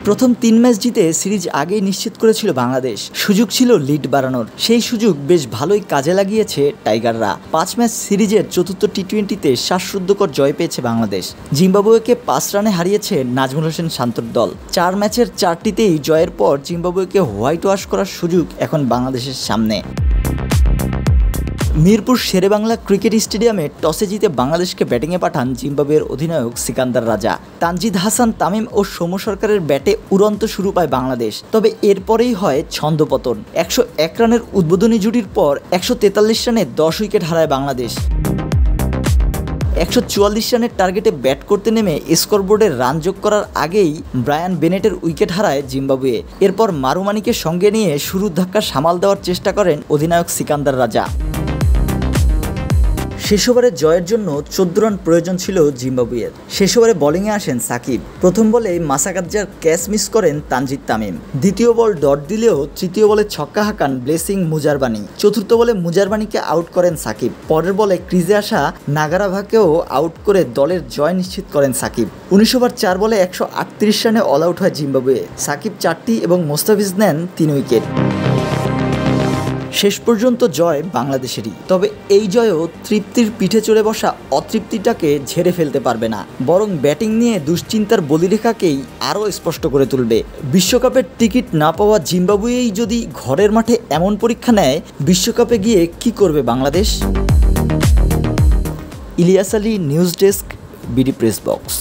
প্রথম ৩ ম্যাচ জিতে সিরিজ আগেই নিশ্চিত করেছিল বাংলাদেশ। সুযোগ ছিল লিড বাড়ানোর, সেই সুযোগ বেশ ভালোই কাজে লাগিয়েছে টাইগাররা। ৫ ম্যাচ সিরিজের চতুর্থ টি-20তে শ্বাসরুদ্ধকর জয় পেয়েছে বাংলাদেশ। জিম্বাবুয়েকে ৫ রানে হারিয়েছে নাজমুল হোসেন শান্তর দল। ৪ ম্যাচের ৪টিতেই জয়ের পর জিম্বাবুয়েকে হোয়াইট ওয়াশ করার সুযোগ এখন বাংলাদেশের সামনে। মিরপুর শেরেবাংলা ক্রিকেট স্টেডিয়ামে টসে জিতে বাংলাদেশকে ব্যাটিংয়ে পাঠান জিম্বাবুয়ের অধিনায়ক সিকান্দার রাজা। তানজিদ হাসান তামিম ও সৌম্য সরকারের ব্যাটে উড়ন্ত শুরু পায় বাংলাদেশ, তবে এরপরেই হয় ছন্দপতন। ১০১ রানের উদ্বোধনী জুটির পর ১৪৩ রানে ১০ উইকেট হারায় বাংলাদেশ। ১৪৪ রানের টার্গেটে ব্যাট করতে নেমে স্কোরবোর্ডে রান যোগ করার আগেই ব্রায়ান বেনেটের উইকেট হারায় জিম্বাবুয়ে। এরপর মারুমানিকে সঙ্গে নিয়ে শুরুর ধাক্কা সামাল দেওয়ার চেষ্টা করেন অধিনায়ক সিকান্দার রাজা। শেষ ওভারে জয়ের জন্য ১৪ রান প্রয়োজন ছিল জিম্বাবুয়ের। শেষ ওভারে বোলিংয়ে আসেন সাকিব। প্রথম বলে মাসাকাজ্জার ক্যাচ মিস করেন তানজিদ তামিম। দ্বিতীয় বল ডট দিলেও তৃতীয় বলে ছক্কা হাঁকান ব্লেসিং মুজারবানি। চতুর্থ বলে মুজারবানিকে আউট করেন সাকিব। পরের বলে ক্রিজে আসা নাগারাভাকেও আউট করে দলের জয় নিশ্চিত করেন সাকিব। ১৯ ওভার ৪ বলে ১৩৮ রানে অল আউট হয় জিম্বাবুয়ে। সাকিব ৪টি এবং মোস্তাফিজ নেন ৩ উইকেট। শেষ পর্যন্ত জয় বাংলাদেশেরই, তবে এই জয়ও তৃপ্তির পিঠে চড়ে বসা অতৃপ্তিটাকে ঝেড়ে ফেলতে পারবে না, বরং ব্যাটিং নিয়ে দুশ্চিন্তার বলিরেখাকেই আরও স্পষ্ট করে তুলবে। বিশ্বকাপের টিকিট না পাওয়া জিম্বাবুয়েই যদি ঘরের মাঠে এমন পরীক্ষা নেয়, বিশ্বকাপে গিয়ে কি করবে Bangladesh? Ilias Ali, news desk, BD press box.